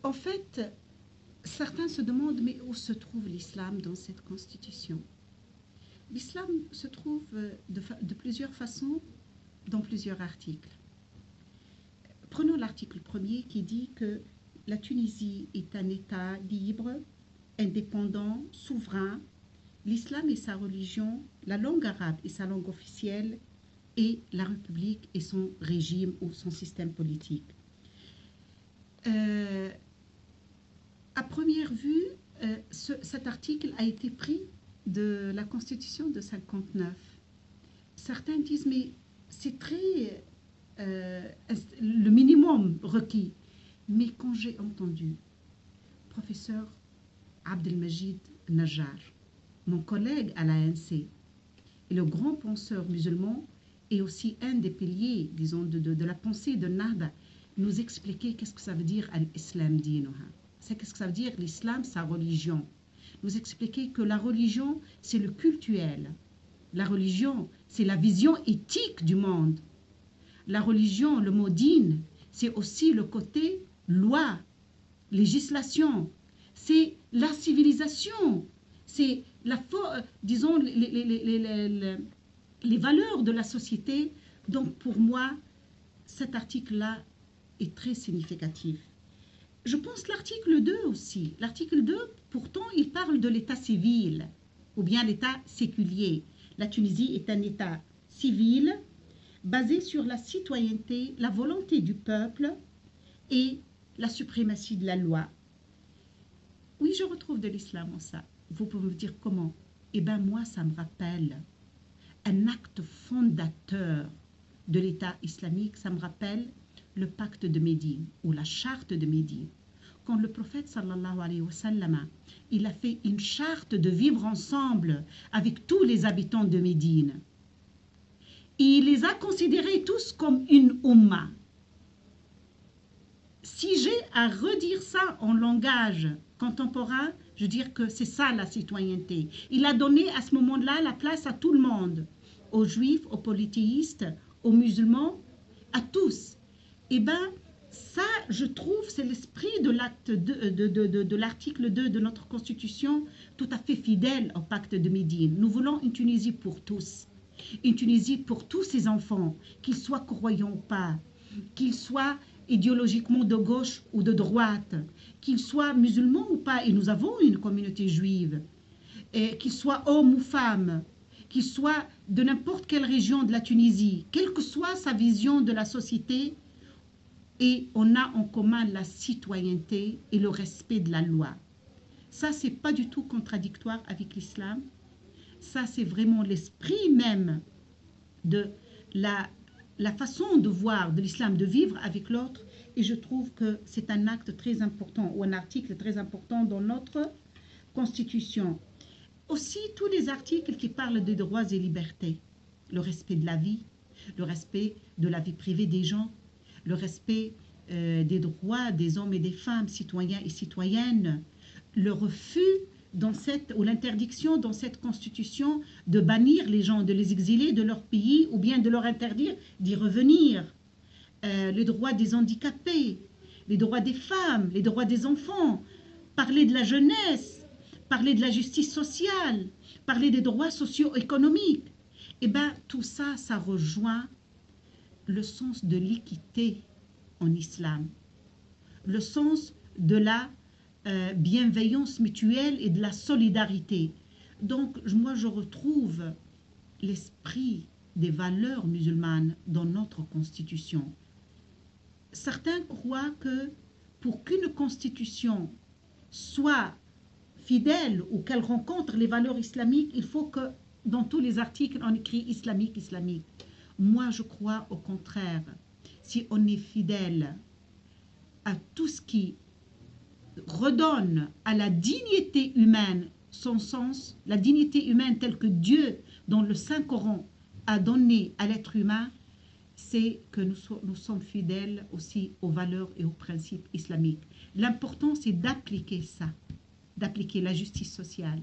En fait, certains se demandent, mais où se trouve l'islam dans cette constitution? L'islam se trouve de plusieurs façons dans plusieurs articles. Prenons l'article 1er qui dit que la Tunisie est un État libre, indépendant, souverain. L'islam est sa religion, la langue arabe est sa langue officielle et la République est son régime ou son système politique. À première vue, cet article a été pris de la Constitution de 59. Certains disent, mais c'est très le minimum requis. Mais quand j'ai entendu professeur Abdelmajid Najjar, mon collègue à l'ANC, et le grand penseur musulman, et aussi un des piliers, disons, de la pensée de Nahda, nous expliquer qu'est-ce que ça veut dire l'islam dinuha. C'est qu'est-ce que ça veut dire l'islam, sa religion. Nous expliquer que la religion, c'est le cultuel. La religion, c'est la vision éthique du monde. La religion, le mot din, c'est aussi le côté loi, législation. C'est la civilisation. C'est disons, les valeurs de la société. Donc, pour moi, cet article-là est très significatif. Je pense l'article 2 aussi. L'article 2, pourtant, il parle de l'état civil ou bien l'état séculier. La Tunisie est un état civil basé sur la citoyenneté, la volonté du peuple et la suprématie de la loi. Oui, je retrouve de l'islam en ça. Vous pouvez me dire comment? Eh bien, moi, ça me rappelle un acte fondateur de l'État islamique. Ça me rappelle le pacte de Médine ou la charte de Médine. Quand le prophète sallallahu alayhi wa sallam, il a fait une charte de vivre ensemble avec tous les habitants de Médine. Il les a considérés tous comme une umma. Si j'ai à redire ça en langage contemporain, je veux dire que c'est ça la citoyenneté. Il a donné à ce moment-là la place à tout le monde, aux juifs, aux polythéistes, aux musulmans, à tous. Eh bien, ça, je trouve, c'est l'esprit de l'article 2 de notre Constitution, tout à fait fidèle au pacte de Médine. Nous voulons une Tunisie pour tous. Une Tunisie pour tous ses enfants, qu'ils soient croyants ou pas, qu'ils soient idéologiquement de gauche ou de droite, qu'ils soient musulmans ou pas, et nous avons une communauté juive, qu'ils soient hommes ou femmes, qu'ils soient de n'importe quelle région de la Tunisie, quelle que soit sa vision de la société, et on a en commun la citoyenneté et le respect de la loi. Ça, c'est pas du tout contradictoire avec l'islam. Ça, c'est vraiment l'esprit même de la façon de voir de l'islam, de vivre avec l'autre. Et je trouve que c'est un acte très important ou un article très important dans notre Constitution. Aussi, tous les articles qui parlent des droits et libertés, le respect de la vie, le respect de la vie privée des gens, le respect des droits des hommes et des femmes, citoyens et citoyennes, le refus ou l'interdiction dans cette constitution de bannir les gens, de les exiler de leur pays ou bien de leur interdire d'y revenir, les droits des handicapés, les droits des femmes, les droits des enfants, parler de la jeunesse, parler de la justice sociale, parler des droits socio-économiques. Eh bien, tout ça, ça rejoint le sens de l'équité en islam, le sens de la bienveillance mutuelle et de la solidarité. Donc, moi, je retrouve l'esprit des valeurs musulmanes dans notre constitution. Certains croient que pour qu'une constitution soit fidèle ou qu'elle rencontre les valeurs islamiques, il faut que dans tous les articles, on écrit islamique, islamique. Moi, je crois au contraire. Si on est fidèle à tout ce qui redonne à la dignité humaine son sens, la dignité humaine telle que Dieu, dans le Saint-Coran, a donné à l'être humain, c'est que nous sommes fidèles aussi aux valeurs et aux principes islamiques. L'important, c'est d'appliquer ça, d'appliquer la justice sociale,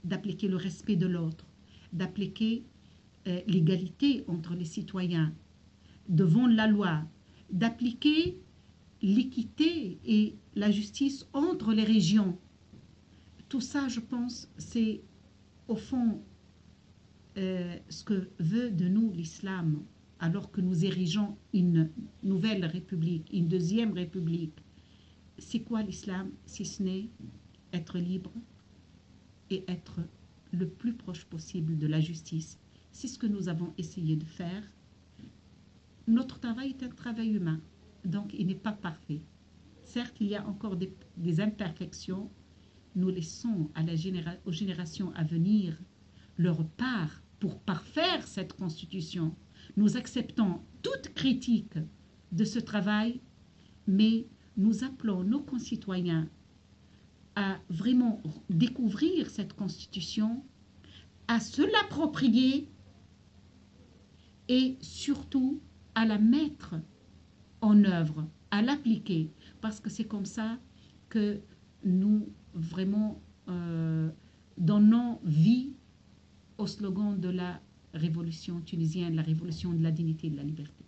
d'appliquer le respect de l'autre, d'appliquer l'égalité entre les citoyens devant la loi, d'appliquer l'équité et la justice entre les régions. Tout ça, je pense, c'est au fond ce que veut de nous l'islam, alors que nous érigeons une nouvelle république, une deuxième république. C'est quoi l'islam si ce n'est être libre et être le plus proche possible de la justice? C'est ce que nous avons essayé de faire. Notre travail est un travail humain, donc il n'est pas parfait. Certes, il y a encore des imperfections. Nous laissons aux générations à venir leur part pour parfaire cette constitution. Nous acceptons toute critique de ce travail, mais nous appelons nos concitoyens à vraiment découvrir cette constitution, à se l'approprier et surtout à la mettre en œuvre, à l'appliquer, parce que c'est comme ça que nous vraiment donnons vie au slogan de la révolution tunisienne, la révolution de la dignité et de la liberté.